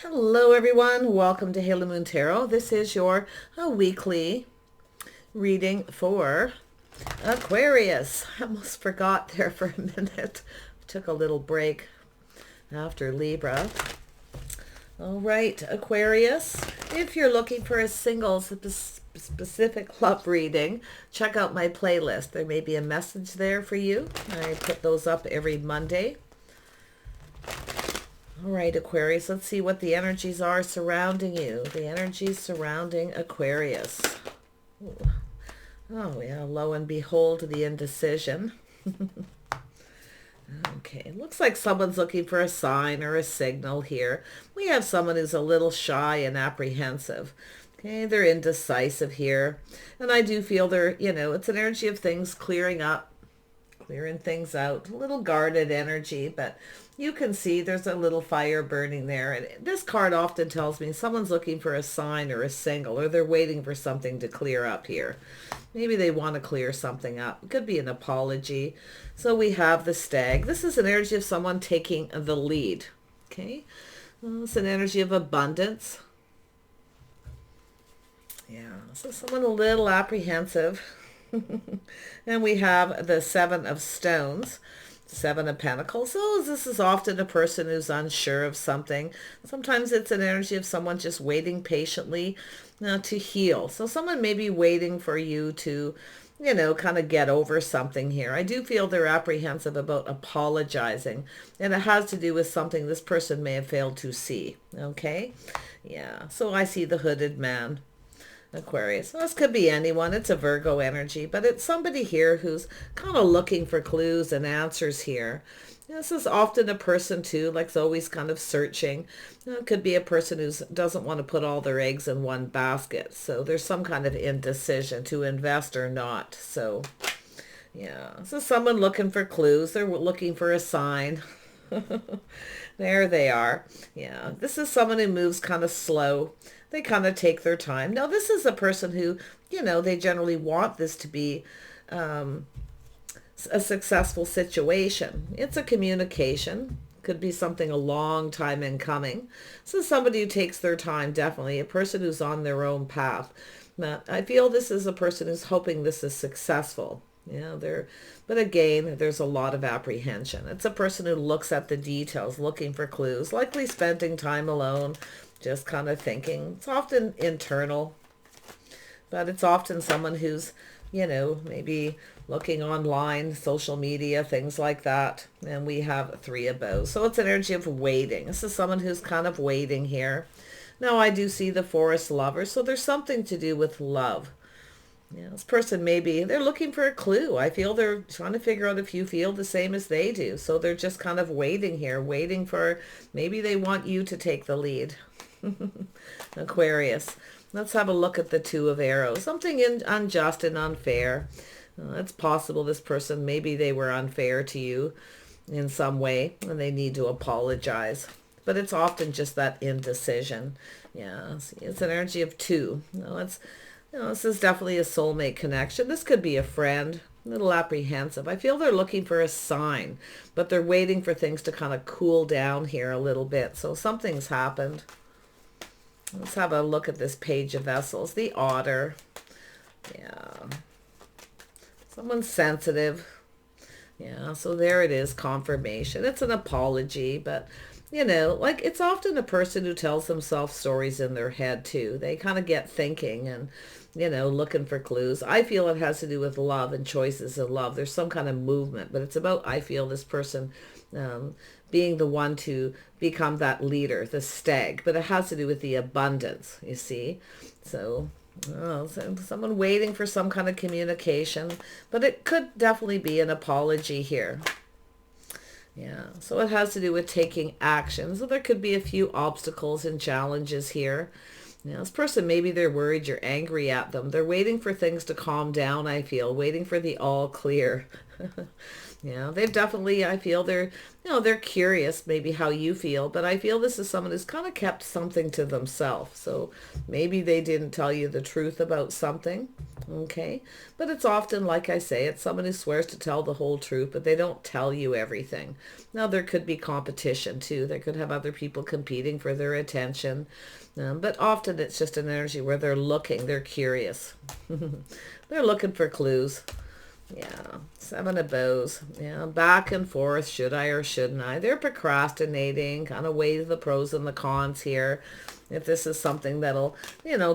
Hello everyone, welcome to Halo Moon Tarot. This is your weekly reading for Aquarius. I almost forgot there for a minute. Took a little break after Libra. All right, Aquarius, if you're looking for a single specific love reading, check out my playlist. There may be a message there for you. I put those up every Monday. All right, Aquarius, let's see what the energies are surrounding you. The energies surrounding Aquarius. Ooh. Oh, yeah, lo and behold, the indecision. Okay, looks like someone's looking for a sign or a signal here. We have someone who's a little shy and apprehensive. Okay, they're indecisive here. And I do feel they're, it's an energy of things clearing up, clearing things out. A little guarded energy, but you can see there's a little fire burning there. And this card often tells me someone's looking for a sign or a signal, or they're waiting for something to clear up here. Maybe they want to clear something up. It could be an apology. So we have the Stag. This is an energy of someone taking the lead. Okay. It's an energy of abundance. Yeah. So someone a little apprehensive. And we have the Seven of Stones. Seven of Pentacles. So this is often a person who's unsure of something. Sometimes it's an energy of someone just waiting patiently to heal. So someone may be waiting for you to, kind of get over something here. I do feel they're apprehensive about apologizing. And it has to do with something this person may have failed to see. Okay? Yeah. So I see the hooded man. Aquarius. Well, this could be anyone. It's a Virgo energy, but it's somebody here who's kind of looking for clues and answers here. This is often a person too, like always kind of searching. It could be a person who doesn't want to put all their eggs in one basket. So there's some kind of indecision to invest or not. So yeah, so someone looking for clues. They're looking for a sign. There they are. Yeah, this is someone who moves kind of slow. They kind of take their time. Now, this is a person who, they generally want this to be a successful situation. It's a communication. Could be something a long time in coming. So somebody who takes their time, definitely. A person who's on their own path. Now, I feel this is a person who's hoping this is successful. But again, there's a lot of apprehension. It's a person who looks at the details, looking for clues, likely spending time alone, just kind of thinking. It's often internal, but it's often someone who's, maybe looking online, social media, things like that. And we have Three of Bows. So it's an energy of waiting. This is someone who's kind of waiting here. Now I do see the Forest Lover. So there's something to do with love. Yeah, this person maybe, they're looking for a clue. I feel they're trying to figure out if you feel the same as they do. So they're just kind of waiting here, waiting for, maybe they want you to take the lead. Aquarius. Let's have a look at the Two of Arrows. Something unjust and unfair. It's possible this person, maybe they were unfair to you in some way and they need to apologize. But it's often just that indecision. Yeah, see, it's an energy of two. This is definitely a soulmate connection. This could be a friend, a little apprehensive. I feel they're looking for a sign, but they're waiting for things to kind of cool down here a little bit. So something's happened. Let's have a look at this Page of Vessels. The Otter. Yeah. Someone's sensitive. Yeah, so there it is, confirmation. It's an apology, but it's often a person who tells themselves stories in their head too. They kind of get thinking and, looking for clues. I feel it has to do with love and choices in love. There's some kind of movement, but it's about, I feel, this person being the one to become that leader, the Stag. But it has to do with the abundance, you see. So someone waiting for some kind of communication, but it could definitely be an apology here. Yeah, so it has to do with taking action. So there could be a few obstacles and challenges here. This person, maybe they're worried you're angry at them. They're waiting for things to calm down, I feel, waiting for the all clear. Yeah, they've definitely, I feel they're, they're curious maybe how you feel, but I feel this is someone who's kind of kept something to themselves. So maybe they didn't tell you the truth about something, okay? But it's often, like I say, it's someone who swears to tell the whole truth, but they don't tell you everything. Now, there could be competition too. They could have other people competing for their attention. But often it's just an energy where they're looking, they're curious. They're looking for clues. Yeah, Seven of Bows. Yeah, back and forth. Should I or shouldn't I? They're procrastinating, kind of weighing the pros and the cons here. If this is something that'll,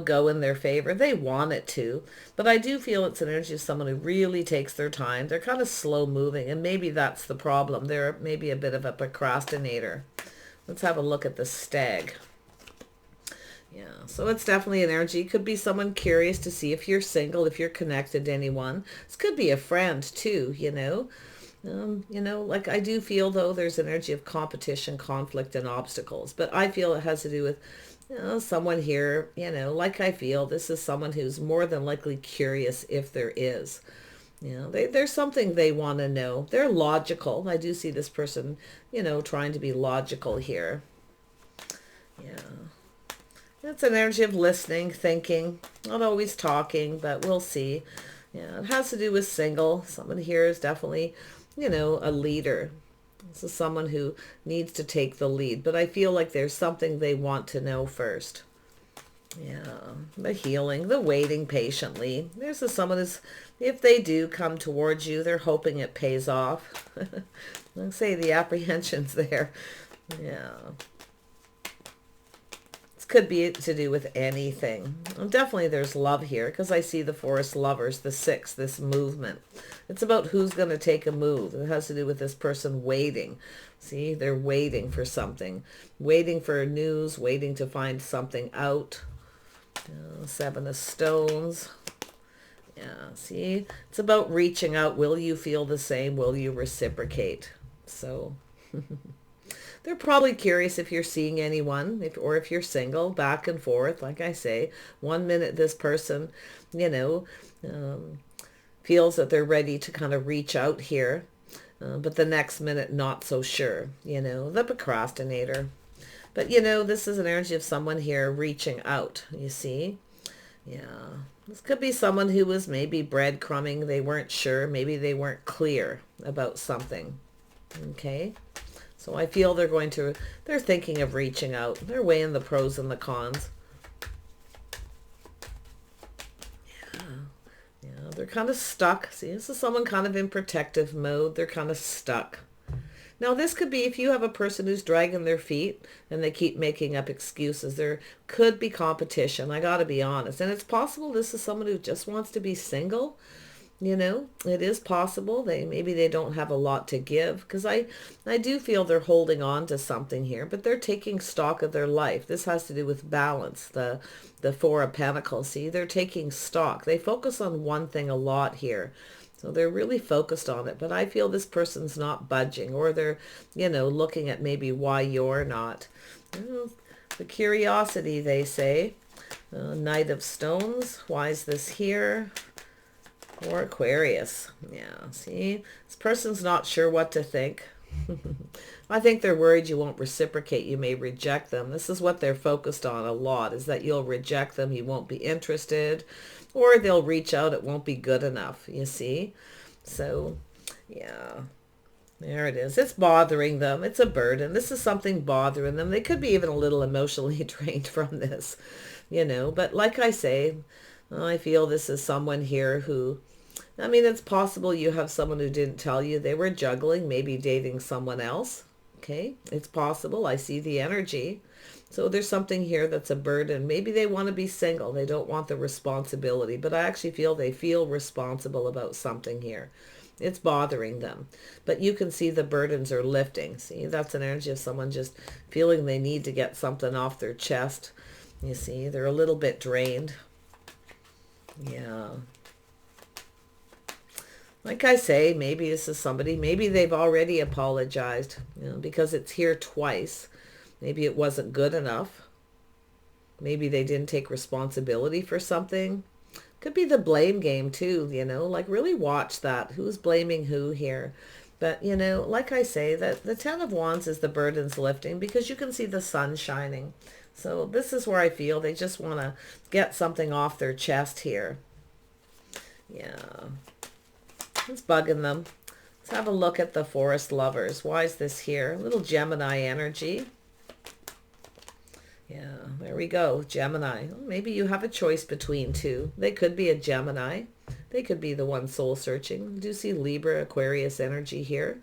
go in their favor, they want it to. But I do feel it's an energy of someone who really takes their time. They're kind of slow moving, and maybe that's the problem. They're maybe a bit of a procrastinator. Let's have a look at the Stag. Yeah, so it's definitely an energy. Could be someone curious to see if you're single, if you're connected to anyone. This could be a friend too, like I do feel though there's an energy of competition, conflict, and obstacles. But I feel it has to do with, someone here, like I feel this is someone who's more than likely curious if there is. There's something they want to know. They're logical. I do see this person, trying to be logical here. Yeah. It's an energy of listening, thinking, not always talking, but we'll see. Yeah, it has to do with single. Someone here is definitely, a leader. This is someone who needs to take the lead, but I feel like there's something they want to know first. Yeah, the healing, the waiting patiently. There's someone who's, if they do come towards you, they're hoping it pays off. Let's say the apprehension's there. Yeah. Could be to do with anything. And definitely there's love here because I see the Forest Lovers, the 6, this movement. It's about who's going to take a move. It has to do with this person waiting. See, they're waiting for something, waiting for news, waiting to find something out. 7 of Stones. Yeah, see, it's about reaching out. Will you feel the same? Will you reciprocate? So they're probably curious if you're seeing anyone, or if you're single, back and forth. Like I say, one minute this person, feels that they're ready to kind of reach out here, but the next minute not so sure, the procrastinator. But, this is an energy of someone here reaching out, you see? Yeah. This could be someone who was maybe breadcrumbing. They weren't sure. Maybe they weren't clear about something. Okay? So I feel they're thinking of reaching out. They're weighing the pros and the cons. Yeah, they're kind of stuck. See, this is someone kind of in protective mode. They're kind of stuck. Now, this could be if you have a person who's dragging their feet and they keep making up excuses. There could be competition. I got to be honest. And it's possible this is someone who just wants to be single. It is possible maybe they don't have a lot to give, because I do feel they're holding on to something here, but they're taking stock of their life. This has to do with balance, the 4 of Pentacles. See, they're taking stock. They focus on one thing a lot here. So they're really focused on it, but I feel this person's not budging, or they're, looking at maybe why you're not. The curiosity, they say. Knight of Stones. Why is this here? Or Aquarius. Yeah, see? This person's not sure what to think. I think they're worried you won't reciprocate. You may reject them. This is what they're focused on a lot, is that you'll reject them. You won't be interested. Or they'll reach out. It won't be good enough, you see? So, yeah. There it is. It's bothering them. It's a burden. This is something bothering them. They could be even a little emotionally drained from this, But like I say, I feel this is someone here who, it's possible you have someone who didn't tell you they were juggling, maybe dating someone else. Okay, it's possible. I see the energy. So there's something here that's a burden. Maybe they want to be single. They don't want the responsibility, but I actually feel they feel responsible about something here. It's bothering them, but you can see the burdens are lifting. See, that's an energy of someone just feeling they need to get something off their chest. You see, they're a little bit drained. Yeah. Like I say, maybe this is somebody, maybe they've already apologized, because it's here twice. Maybe it wasn't good enough. Maybe they didn't take responsibility for something. Could be the blame game too, like really watch that. Who's blaming who here? But, like I say, that the Ten of Wands is the burdens lifting because you can see the sun shining. So this is where I feel they just want to get something off their chest here. Yeah. It's bugging them. Let's have a look at the Forest Lovers. Why is this here? A little Gemini energy. Yeah, there we go. Gemini. Well, maybe you have a choice between two. They could be a Gemini. They could be the one soul searching. I do see Libra, Aquarius energy here.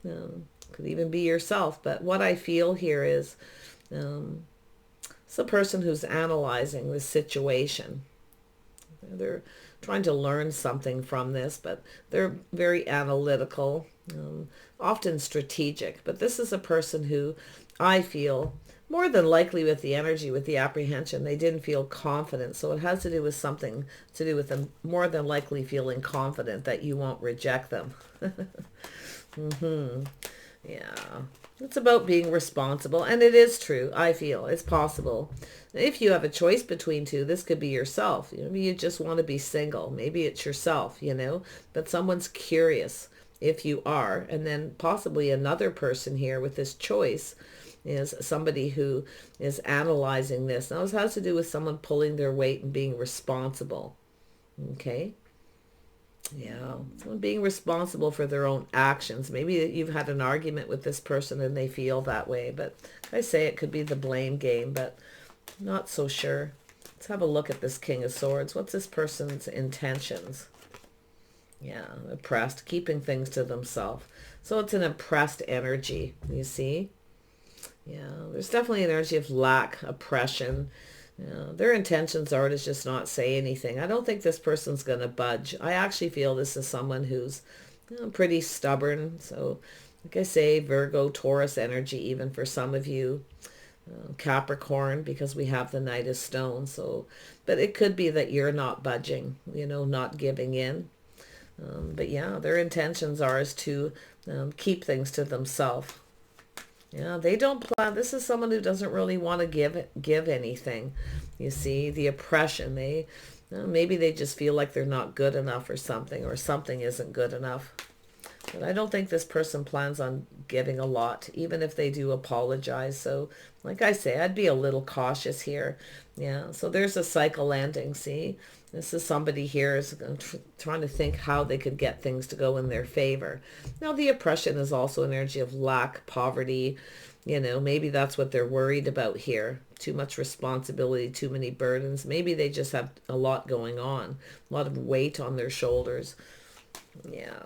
Could even be yourself. But what I feel here is it's a person who's analyzing the situation. They're trying to learn something from this, but they're very analytical, often strategic. But this is a person who I feel more than likely with the energy, with the apprehension, they didn't feel confident. So it has to do with something to do with them more than likely feeling confident that you won't reject them. Yeah. It's about being responsible. And it is true. I feel it's possible. If you have a choice between two, this could be yourself. Maybe you just want to be single. Maybe it's yourself, but someone's curious if you are. And then possibly another person here with this choice is somebody who is analyzing this. Now, this has to do with someone pulling their weight and being responsible. Okay? Yeah. Someone being responsible for their own actions. Maybe you've had an argument with this person and they feel that way. But I say it could be the blame game, but not so sure. Let's have a look at this King of Swords. What's this person's intentions? Yeah, oppressed, keeping things to themselves. So it's an oppressed energy, you see? Yeah, there's definitely an energy of lack, oppression. Their intentions are to just not say anything. I don't think this person's going to budge. I actually feel this is someone who's pretty stubborn. So, like I say, Virgo, Taurus energy, even for some of you. Capricorn, because we have the Knight of Stones. So, but it could be that you're not budging, not giving in. But yeah, their intentions are is to keep things to themselves. Yeah, they don't plan. This is someone who doesn't really want to give anything. You see, the oppression. Maybe they just feel like they're not good enough or something isn't good enough. But I don't think this person plans on giving a lot, even if they do apologize. So, like I say, I'd be a little cautious here. Yeah, so there's a cycle ending, see? This is somebody here is trying to think how they could get things to go in their favor. Now, the oppression is also an energy of lack, poverty. Maybe that's what they're worried about here. Too much responsibility, too many burdens. Maybe they just have a lot going on, a lot of weight on their shoulders. Yeah.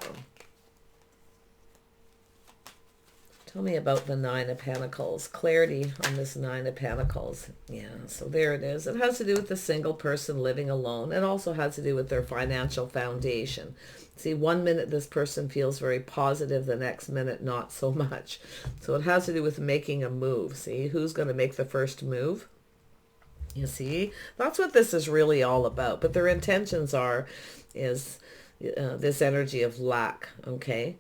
Tell me about the Nine of Pentacles. Clarity on this Nine of Pentacles. Yeah, so there it is. It has to do with the single person living alone. It also has to do with their financial foundation. See, one minute this person feels very positive, the next minute not so much. So it has to do with making a move. See, who's going to make the first move? You see, that's what this is really all about. But their intentions is this energy of lack, okay?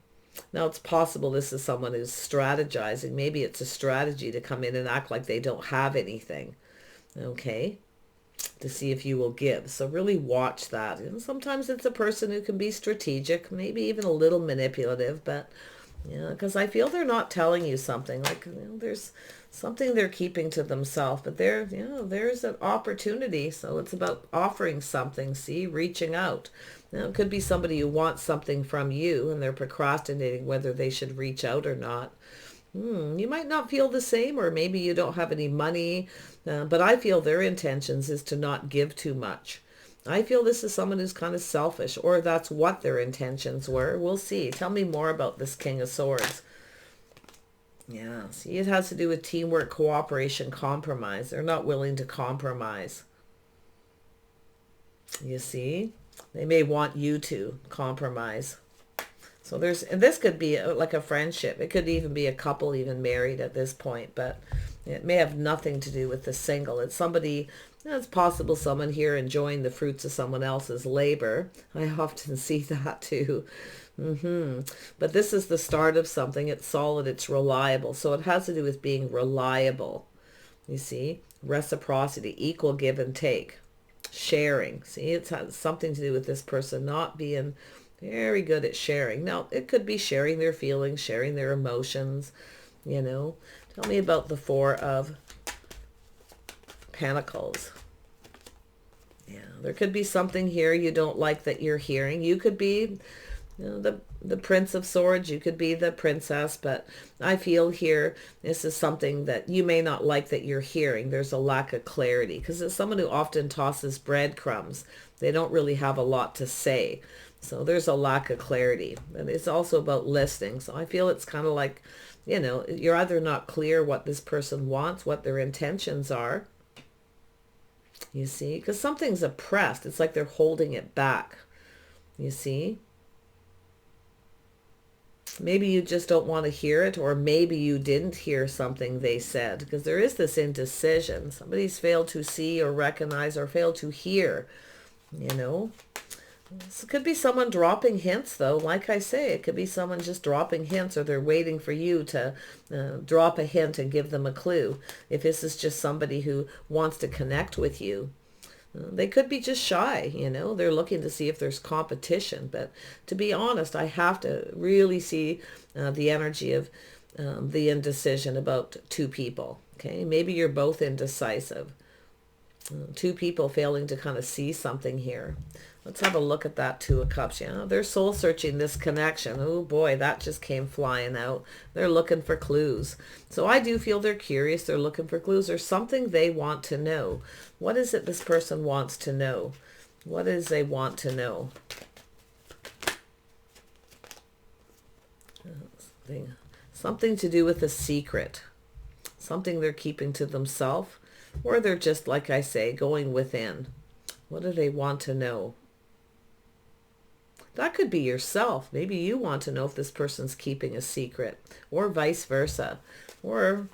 Now, it's possible this is someone who's strategizing. Maybe it's a strategy to come in and act like they don't have anything, okay, to see if you will give. So really watch that. Sometimes it's a person who can be strategic, maybe even a little manipulative, but, because I feel they're not telling you something. Like, there's something they're keeping to themselves, but there's an opportunity. So it's about offering something, see, reaching out. Now, it could be somebody who wants something from you and they're procrastinating whether they should reach out or not. You might not feel the same, or maybe you don't have any money, but I feel their intentions is to not give too much. I feel this is someone who's kind of selfish, or that's what their intentions were. We'll see. Tell me more about this King of Swords. Yeah, see, it has to do with teamwork, cooperation, compromise. They're not willing to compromise. You see? They may want you to compromise. So this could be like a friendship. It could even be a couple even married at this point, but it may have nothing to do with the single. It's somebody, it's possible someone here enjoying the fruits of someone else's labor. I often see that too. But this is the start of something. It's solid, it's reliable. So it has to do with being reliable. You see? Reciprocity, equal give and take. sharing. See, it has something to do with this person not being very good at sharing. Now, it could be sharing their feelings, sharing their emotions, you know. Tell me about the Four of Pentacles. Yeah, there could be something here you don't like that you're hearing. You could be, you know, the Prince of Swords. You could be the princess, but I feel here this is something that you may not like that you're hearing. There's a lack of clarity because it's someone who often tosses breadcrumbs. They don't really have a lot to say. So there's a lack of clarity. And it's also about listening. So I feel it's kind of like, you know, you're either not clear what this person wants, what their intentions are. You see, because something's oppressed. It's like they're holding it back. You see? Maybe you just don't want to hear it, or maybe you didn't hear something they said, because there is this indecision. Somebody's failed to see or recognize or failed to hear, you know. This could be someone dropping hints, though. Like I say, it could be someone just dropping hints, or they're waiting for you to drop a hint and give them a clue. If this is just somebody who wants to connect with you, they could be just shy, you know. They're looking to see if there's competition. But to be honest, I have to really see the energy of the indecision about two people. Okay, maybe you're both indecisive. Two people failing to kind of see something here. Let's have a look at that Two of Cups. Yeah, they're soul searching this connection. Oh boy, that just came flying out. They're looking for clues. So I do feel they're curious. They're looking for clues. There's something they want to know. What is it this person wants to know? What is they want to know? Something to do with a secret. Something they're keeping to themselves. Or they're just, like I say, going within. What do they want to know? That could be yourself. Maybe you want to know if this person's keeping a secret, or vice versa. Or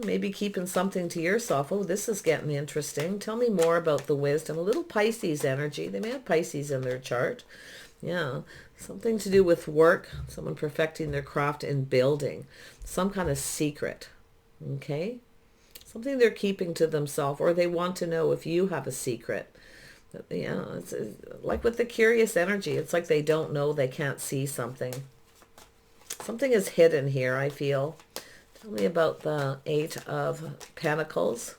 maybe keeping something to yourself. Oh, this is getting interesting. Tell me more about the wisdom. A little Pisces energy. They may have Pisces in their chart. Yeah, something to do with work. Someone perfecting their craft in building. Some kind of secret. Okay? Something they're keeping to themselves, or they want to know if you have a secret. Yeah, it's like with the curious energy. It's like they don't know, they can't see something. Something is hidden here, I feel. Tell me about the Eight of Pentacles.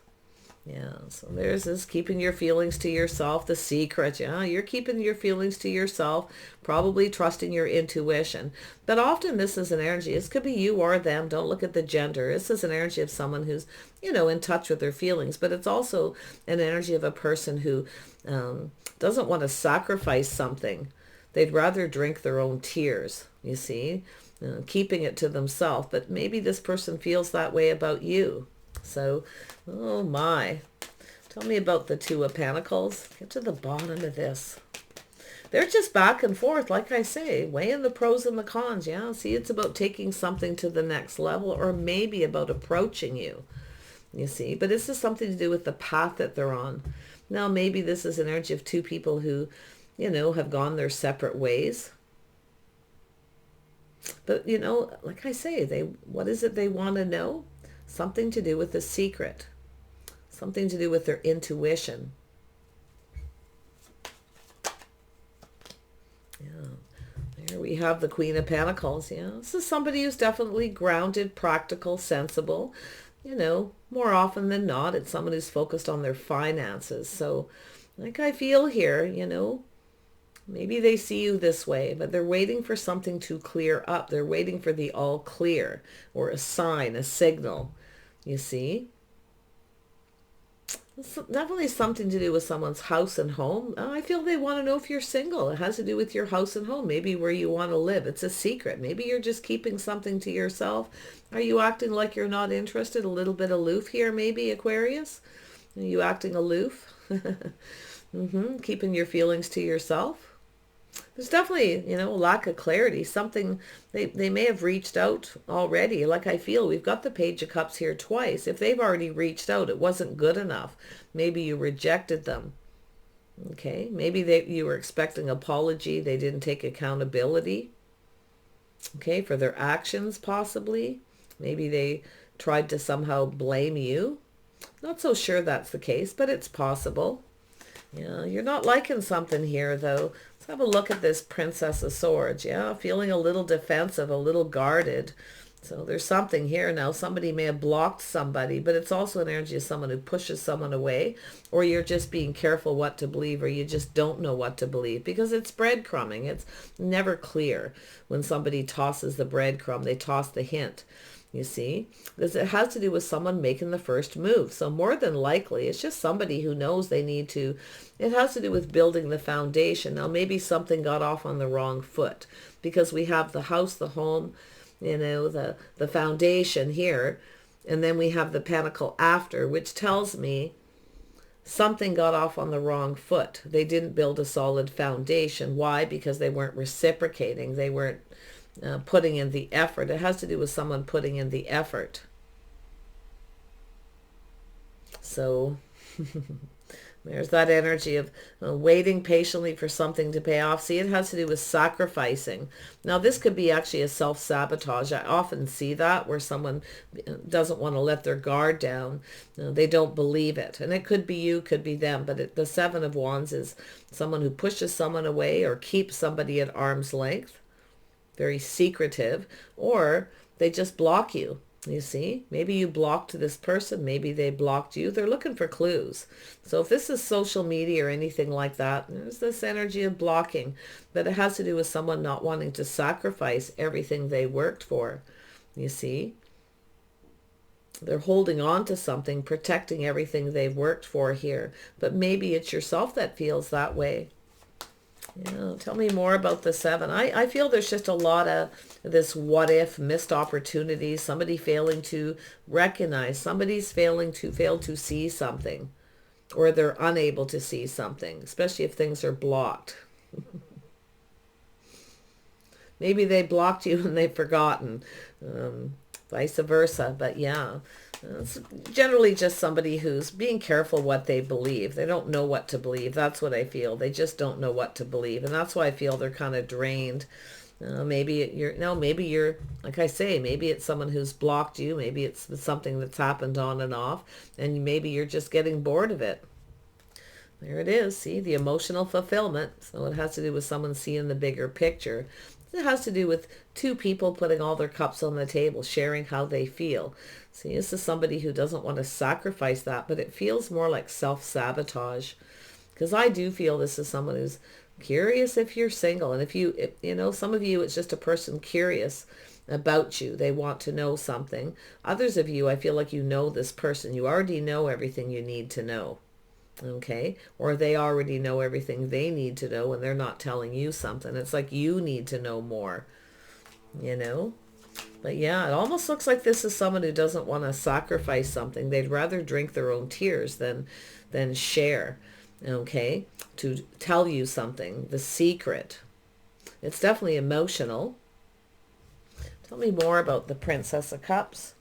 Yeah, so there's this keeping your feelings to yourself, the secret. Yeah, you're keeping your feelings to yourself, probably trusting your intuition. But often this is an energy. This could be you or them. Don't look at the gender. This is an energy of someone who's, you know, in touch with their feelings. But it's also an energy of a person who doesn't want to sacrifice something. They'd rather drink their own tears, you see, keeping it to themselves. But maybe this person feels that way about you. So, oh my. Tell me about the Two of Pentacles. Get to the bottom of this. They're just back and forth, like I say, weighing the pros and the cons. Yeah, see, it's about taking something to the next level, or maybe about approaching you, you see. But this is something to do with the path that they're on. Now, maybe this is an energy of two people who, you know, have gone their separate ways. But, you know, like I say, what is it they want to know? Something to do with the secret. Something to do with their intuition. Yeah. There we have the Queen of Pentacles. Yeah. This is somebody who's definitely grounded, practical, sensible. You know, more often than not, it's someone who's focused on their finances. So, like I feel here, you know, maybe they see you this way, but they're waiting for something to clear up. They're waiting for the all clear, or a sign, a signal, you see. It's definitely something to do with someone's house and home. I feel they want to know if you're single. It has to do with your house and home, maybe where you want to live. It's a secret. Maybe you're just keeping something to yourself. Are you acting like you're not interested? A little bit aloof here, maybe, Aquarius? Are you acting aloof? Keeping your feelings to yourself? There's definitely, you know, a lack of clarity. Something, they may have reached out already. Like I feel, we've got the Page of Cups here twice. If they've already reached out, it wasn't good enough. Maybe you rejected them. Okay, maybe you were expecting apology. They didn't take accountability. Okay, for their actions possibly. Maybe they tried to somehow blame you. Not so sure that's the case, but it's possible. Yeah, you're not liking something here, though. Let's have a look at this Princess of Swords. Yeah, feeling a little defensive, a little guarded. So there's something here now. Somebody may have blocked somebody, but it's also an energy of someone who pushes someone away, or you're just being careful what to believe, or you just don't know what to believe, because it's breadcrumbing. It's never clear when somebody tosses the breadcrumb. They toss the hint. You see, because it has to do with someone making the first move. So more than likely, it's just somebody who knows they need to. It has to do with building the foundation. Now, maybe something got off on the wrong foot, because we have the house, the home, you know, the foundation here, and then we have the pentacle after, which tells me something got off on the wrong foot. They didn't build a solid foundation. Why? Because they weren't reciprocating. They weren't putting in the effort. It has to do with someone putting in the effort. So there's that energy of waiting patiently for something to pay off. See, it has to do with sacrificing. Now, this could be actually a self-sabotage. I often see that where someone doesn't want to let their guard down. They don't believe it. And it could be you, could be them. But the Seven of Wands is someone who pushes someone away or keeps somebody at arm's length. Very secretive, or they just block you. You see, maybe you blocked this person, maybe they blocked you. They're looking for clues. So if this is social media or anything like that, there's this energy of blocking, but it has to do with someone not wanting to sacrifice everything they worked for. You see, they're holding on to something, protecting everything they've worked for here, but maybe it's yourself that feels that way. Yeah, tell me more about the Seven. I feel there's just a lot of this what if, missed opportunities, somebody failing to recognize, somebody's failed to see something, or they're unable to see something, especially if things are blocked. Maybe they blocked you and they've forgotten, vice versa. But yeah, it's generally just somebody who's being careful what they believe. They don't know what to believe. That's what I feel. They just don't know what to believe. And that's why I feel they're kind of drained. Maybe you're, like I say, maybe it's someone who's blocked you. Maybe it's something that's happened on and off. And maybe you're just getting bored of it. There it is. See, the emotional fulfillment. So it has to do with someone seeing the bigger picture. It has to do with two people putting all their cups on the table, sharing how they feel. See, this is somebody who doesn't want to sacrifice that, but it feels more like self-sabotage. Because I do feel this is someone who's curious if you're single. And if you know, some of you, it's just a person curious about you. They want to know something. Others of you, I feel like you know this person. You already know everything you need to know. Okay, or they already know everything they need to know and they're not telling you something. It's like you need to know more, you know. But yeah, it almost looks like this is someone who doesn't want to sacrifice something. They'd rather drink their own tears than share, okay, to tell you something, the secret. It's definitely emotional. Tell me more about the Princess of Cups.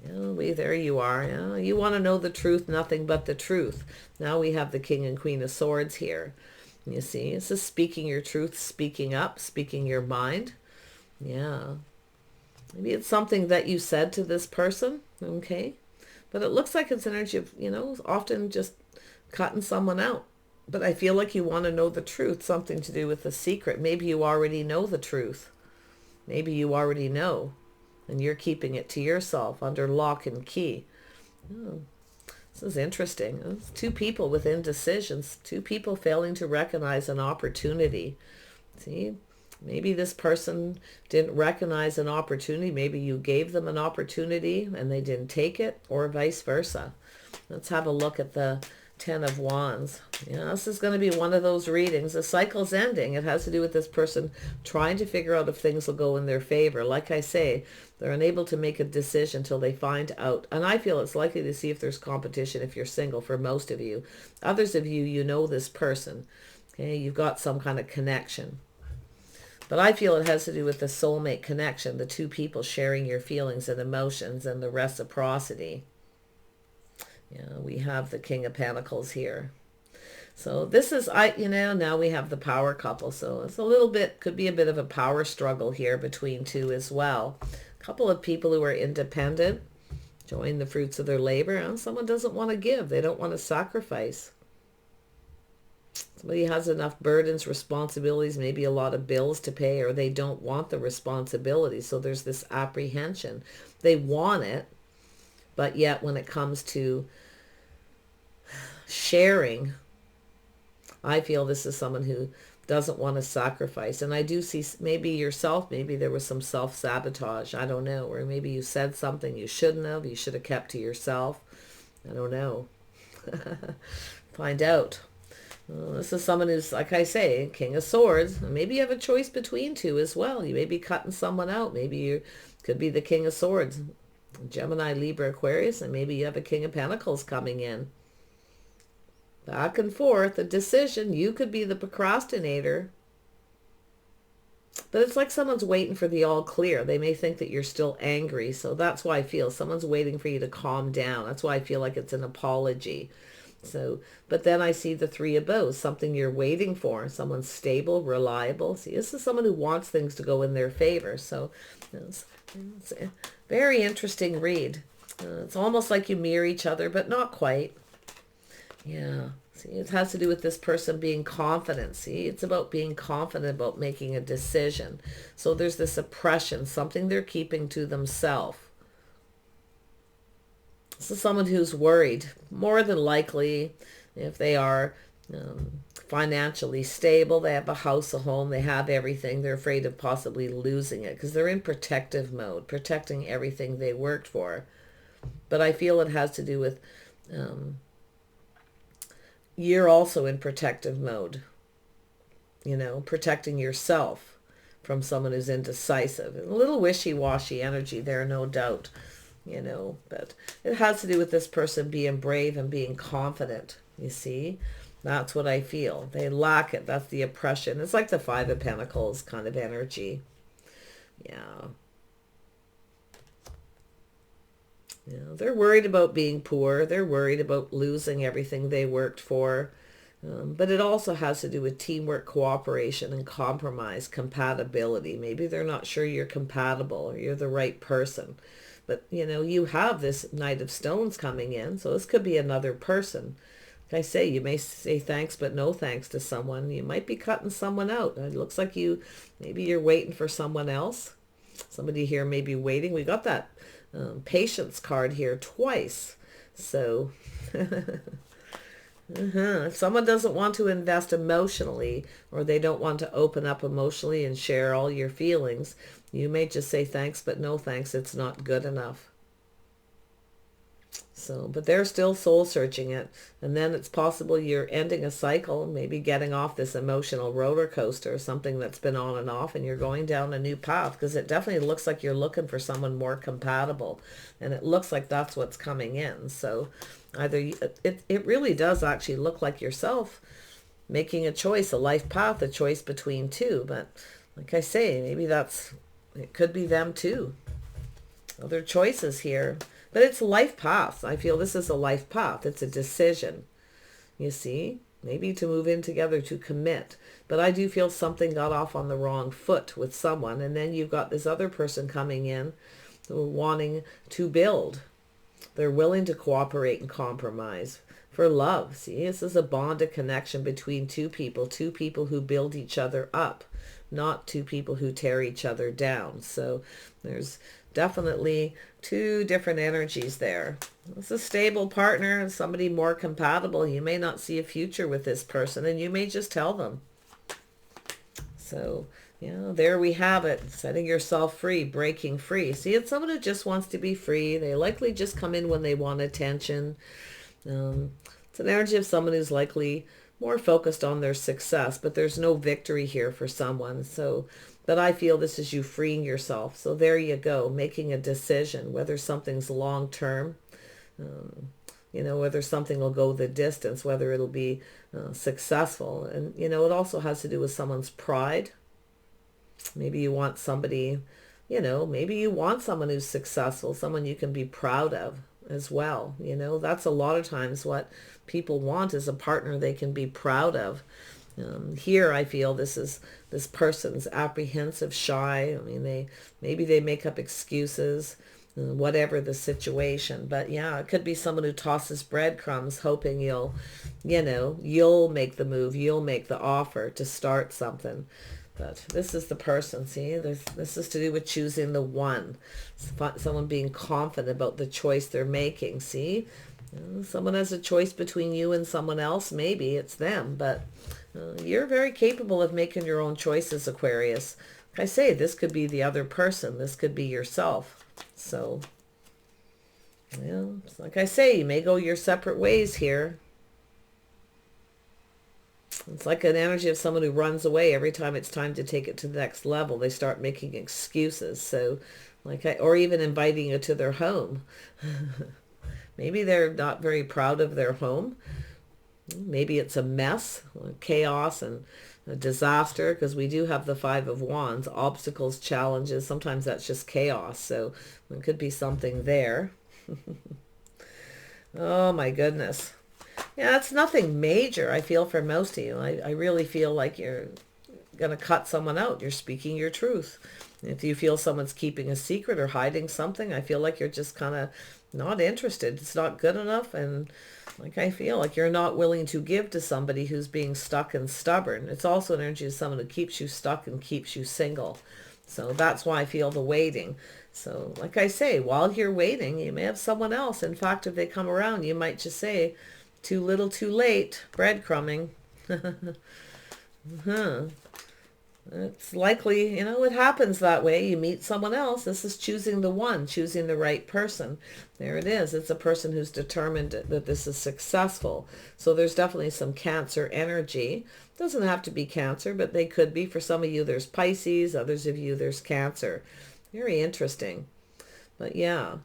Yeah, there you are. Yeah, you want to know the truth, nothing but the truth. Now we have the King and Queen of Swords here. You see, this is speaking your truth, speaking up, speaking your mind. Yeah. Maybe it's something that you said to this person, okay? But it looks like it's energy of, you know, often just cutting someone out. But I feel like you want to know the truth, something to do with the secret. Maybe you already know the truth. Maybe you already know. And you're keeping it to yourself under lock and key. Oh, this is interesting. It's two people with indecisions. Two people failing to recognize an opportunity. See, maybe this person didn't recognize an opportunity. Maybe you gave them an opportunity and they didn't take it, or vice versa. Let's have a look at the Ten of Wands. Yeah, this is going to be one of those readings. The cycle's ending. It has to do with this person trying to figure out if things will go in their favor. Like I say, they're unable to make a decision until they find out. And I feel it's likely to see if there's competition if you're single for most of you. Others of you, you know this person. Okay, you've got some kind of connection. But I feel it has to do with the soulmate connection, the two people sharing your feelings and emotions and the reciprocity. Yeah, we have the King of Pentacles here. So this is, now we have the power couple. So it's a little bit, could be a bit of a power struggle here between two as well. A couple of people who are independent, enjoying the fruits of their labor. And someone doesn't want to give. They don't want to sacrifice. Somebody has enough burdens, responsibilities, maybe a lot of bills to pay, or they don't want the responsibility. So there's this apprehension. They want it, but yet when it comes to sharing, I feel this is someone who doesn't want to sacrifice. And I do see maybe yourself, maybe there was some self-sabotage. I don't know. Or maybe you said something you shouldn't have. You should have kept to yourself. I don't know. Find out. This is someone who's, like I say, King of Swords. Maybe you have a choice between two as well. You may be cutting someone out. Maybe you could be the King of Swords, Gemini, Libra, Aquarius, and maybe you have a King of Pentacles coming in. Back and forth, a decision. You could be the procrastinator. But it's like someone's waiting for the all clear. They may think that you're still angry. So that's why I feel someone's waiting for you to calm down. That's why I feel like it's an apology. So, but then I see the Three of Bows, something you're waiting for, someone stable, reliable. See, this is someone who wants things to go in their favor. So it's a very interesting read. It's almost like you mirror each other, but not quite. Yeah. See, it has to do with this person being confident. See, it's about being confident about making a decision. So there's this oppression, something they're keeping to themselves. This is someone who's worried, more than likely, if they are financially stable, they have a house, a home, they have everything, they're afraid of possibly losing it because they're in protective mode, protecting everything they worked for. But I feel it has to do with you're also in protective mode, you know, protecting yourself from someone who's indecisive. A little wishy-washy energy there, no doubt. You know, but it has to do with this person being brave and being confident, you see. That's what I feel. They lack it. That's the oppression. It's like the Five of Pentacles kind of energy. Yeah. You know, they're worried about being poor. They're worried about losing everything they worked for. But it also has to do with teamwork, cooperation, and compromise, compatibility. Maybe they're not sure you're compatible or you're the right person. But, you know, you have this Knight of Stones coming in, so this could be another person. Like I say, you may say thanks but no thanks to someone. You might be cutting someone out. It looks like maybe you're waiting for someone else. Somebody here may be waiting. We got that patience card here twice. So if someone doesn't want to invest emotionally, or they don't want to open up emotionally and share all your feelings, you may just say thanks, but no thanks. It's not good enough. So, but they're still soul searching it. And then it's possible you're ending a cycle, maybe getting off this emotional roller coaster, something that's been on and off, and you're going down a new path, because it definitely looks like you're looking for someone more compatible. And it looks like that's what's coming in. So either it really does actually look like yourself making a choice, a life path, a choice between two. But like I say, maybe it could be them too. Other choices here. But it's life path. I feel this is a life path. It's a decision. You see? Maybe to move in together, to commit. But I do feel something got off on the wrong foot with someone. And then you've got this other person coming in wanting to build. They're willing to cooperate and compromise for love. See? This is a bond, a connection between two people who build each other up, not two people who tear each other down. So there's definitely two different energies there. It's a stable partner and somebody more compatible. You may not see a future with this person, and you may just tell them. So, you know, there we have it. Setting yourself free, breaking free. See, it's someone who just wants to be free. They likely just come in when they want attention. It's an energy of someone who's likely more focused on their success, but there's no victory here for someone. So, but I feel this is you freeing yourself. So there you go, making a decision, whether something's long-term, you know, whether something will go the distance, whether it'll be successful. And, you know, it also has to do with someone's pride. Maybe you want somebody, you know, maybe you want someone who's successful, someone you can be proud of as well. You know, that's a lot of times what people want, is a partner they can be proud of. Here I feel this person's apprehensive, shy. I mean, maybe they make up excuses. whatever the situation. But yeah, it could be someone who tosses breadcrumbs hoping you'll, you'll make the move, you'll make the offer to start something. But this is the person, see, this is to do with choosing the one. Someone being confident about the choice they're making, see? Someone has a choice between you and someone else. Maybe it's them, but you're very capable of making your own choices, Aquarius. Like I say, this could be the other person. This could be yourself. So, yeah, like I say, you may go your separate ways here. It's like an energy of someone who runs away every time it's time to take it to the next level. They start making excuses. So, or even inviting you to their home. Maybe they're not very proud of their home. Maybe it's a mess, chaos, and a disaster, because we do have the Five of Wands, obstacles, challenges. Sometimes that's just chaos. So it could be something there. Oh my goodness. Yeah, it's nothing major, I feel, for most of you. I really feel like you're going to cut someone out. You're speaking your truth. If you feel someone's keeping a secret or hiding something, I feel like you're just kind of not interested. It's not good enough. And like I feel like you're not willing to give to somebody who's being stuck and stubborn. It's also an energy of someone who keeps you stuck and keeps you single. So that's why I feel the waiting. So like I say, while you're waiting, you may have someone else. In fact, if they come around, you might just say, too little, too late, breadcrumbing. It's likely, it happens that way. You meet someone else. This is choosing the one, choosing the right person. There it is. It's a person who's determined that this is successful. So there's definitely some Cancer energy. Doesn't have to be Cancer, but they could be. For some of you, there's Pisces. Others of you, there's Cancer. Very interesting. But yeah,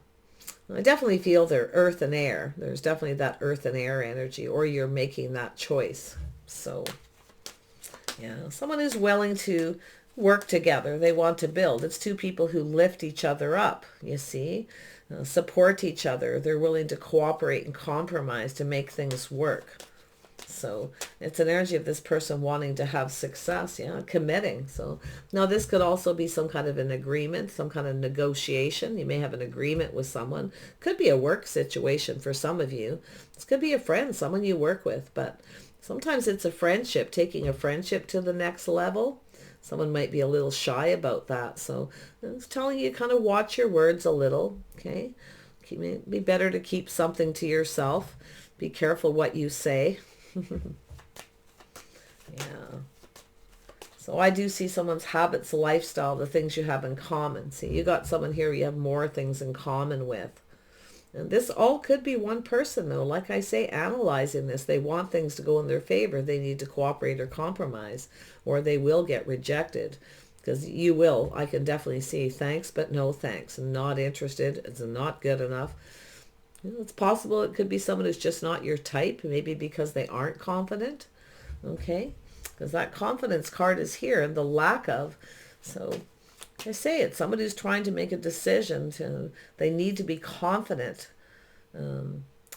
I definitely feel they're earth and air. There's definitely that earth and air energy, or you're making that choice. So yeah, someone who's willing to work together. They want to build. It's two people who lift each other up, you see, support each other. They're willing to cooperate and compromise to make things work. So it's an energy of this person wanting to have success, committing. So now this could also be some kind of an agreement, some kind of negotiation. You may have an agreement with someone. Could be a work situation for some of you. This could be a friend, someone you work with, but sometimes it's a friendship, taking a friendship to the next level. Someone might be a little shy about that. So it's telling you kind of watch your words a little, okay? It'd be better to keep something to yourself. Be careful what you say. Yeah. So I do see someone's habits, lifestyle, the things you have in common. See, you got someone here you have more things in common with. And this all could be one person, though. Like I say, analyzing this, they want things to go in their favor. They need to cooperate or compromise, or they will get rejected. Because you will, I can definitely see, thanks, but no thanks. I'm not interested. It's not good enough. It's possible it could be someone who's just not your type, maybe because they aren't confident. Okay? Because that confidence card is here, and the lack of. So I say it's somebody who's trying to make a decision. They need to be confident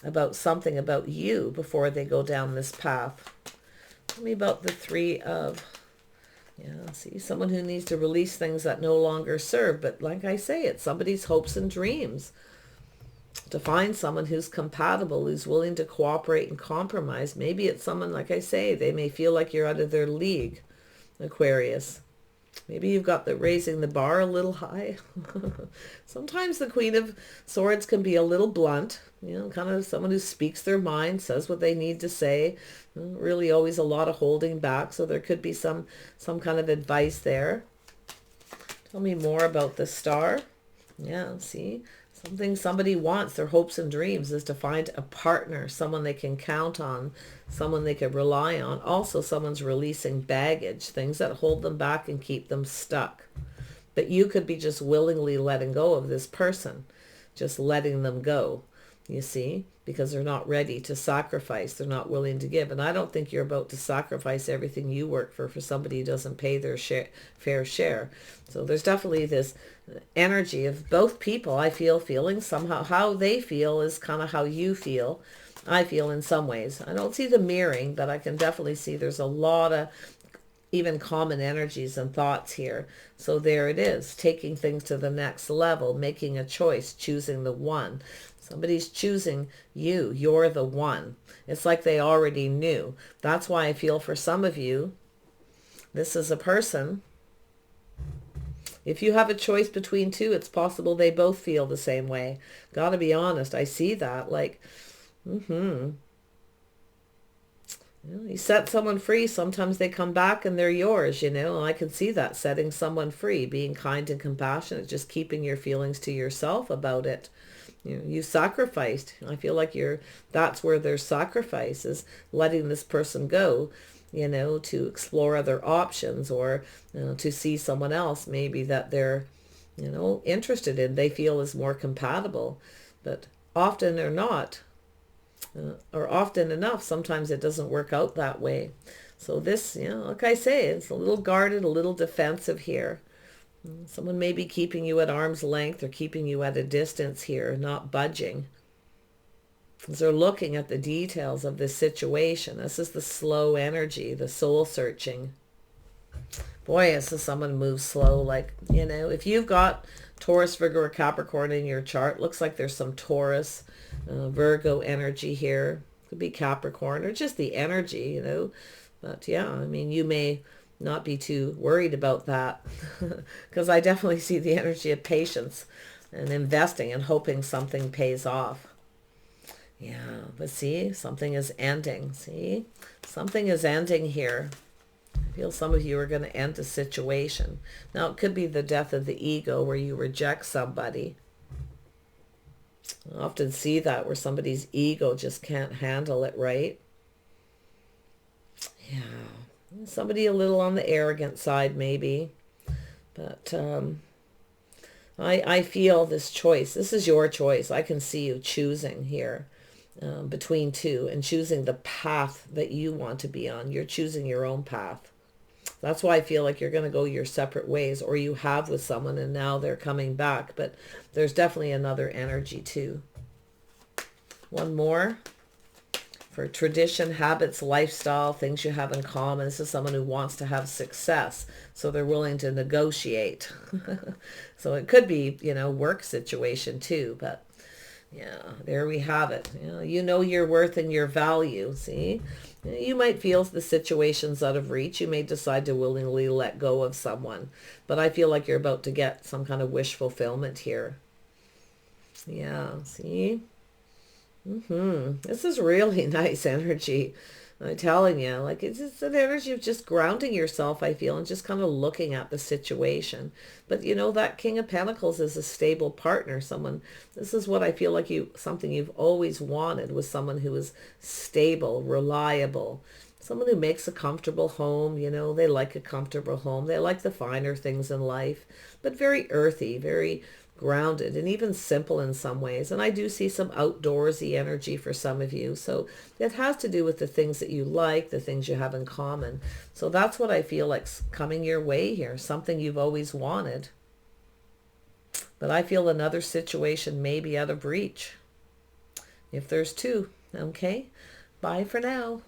about something about you before they go down this path. Tell me about the Three of, see, someone who needs to release things that no longer serve. But like I say, it's somebody's hopes and dreams. To find someone who's compatible, who's willing to cooperate and compromise. Maybe it's someone, like I say, they may feel like you're out of their league, Aquarius. Maybe you've got raising the bar a little high. Sometimes the Queen of Swords can be a little blunt, kind of someone who speaks their mind, says what they need to say. Really always a lot of holding back, so there could be some kind of advice there. Tell me more about the Star. Yeah, see? Something somebody wants, their hopes and dreams, is to find a partner, someone they can count on, someone they can rely on. Also, someone's releasing baggage, things that hold them back and keep them stuck. But you could be just willingly letting go of this person, just letting them go, you see, because they're not ready to sacrifice. They're not willing to give. And I don't think you're about to sacrifice everything you work for somebody who doesn't pay their fair share. So there's definitely this energy of both people, I feel, feeling somehow. How they feel is kind of how you feel. I feel in some ways. I don't see the mirroring, but I can definitely see there's a lot of even common energies and thoughts here. So there it is, taking things to the next level, making a choice, choosing the one. Somebody's choosing you. You're the one. It's like they already knew. That's why I feel for some of you, this is a person. If you have a choice between two, it's possible they both feel the same way. Gotta be honest. I see that. Like, you set someone free, sometimes they come back and they're yours, and I can see that, setting someone free, being kind and compassionate, just keeping your feelings to yourself about it. You sacrificed. I feel like that's where there's sacrifice, is letting this person go, to explore other options, or to see someone else maybe that they're, interested in, they feel is more compatible. But often or not, or often enough, sometimes it doesn't work out that way. So this, like I say, it's a little guarded, a little defensive here. Someone may be keeping you at arm's length or keeping you at a distance here, not budging. Because they're looking at the details of this situation. This is the slow energy, the soul searching. Boy, this is someone who moves slow. Like, if you've got Taurus, Virgo, or Capricorn in your chart, looks like there's some Taurus, Virgo energy here. Could be Capricorn or just the energy, But yeah, I mean, you may not be too worried about that, because I definitely see the energy of patience and investing and hoping something pays off. Yeah, but see, something is ending. See, something is ending here. I feel some of you are going to end a situation. Now, it could be the death of the ego, where you reject somebody. I often see that, where somebody's ego just can't handle it, right? Yeah. Somebody a little on the arrogant side, maybe. But I feel this choice. This is your choice. I can see you choosing here between two, and choosing the path that you want to be on. You're choosing your own path. That's why I feel like you're going to go your separate ways, or you have with someone and now they're coming back. But there's definitely another energy too. One more. For tradition, habits, lifestyle, things you have in common. This is someone who wants to have success, so they're willing to negotiate. So it could be, work situation too, but yeah, there we have it. You know your worth and your value, see? You might feel the situation's out of reach. You may decide to willingly let go of someone, but I feel like you're about to get some kind of wish fulfillment here. Yeah, see? This is really nice energy. I'm telling you, like, it's an energy of just grounding yourself, I feel, and just kind of looking at the situation. But that King of Pentacles is a stable partner. This is what I feel like something you've always wanted, was someone who is stable, reliable, someone who makes a comfortable home. They like a comfortable home. They like the finer things in life, but very earthy, very grounded, and even simple in some ways. And I do see some outdoorsy energy for some of you. So it has to do with the things that you like, the things you have in common. So that's what I feel like's coming your way here, something you've always wanted. But I feel another situation may be out of reach. If there's two. Okay, bye for now.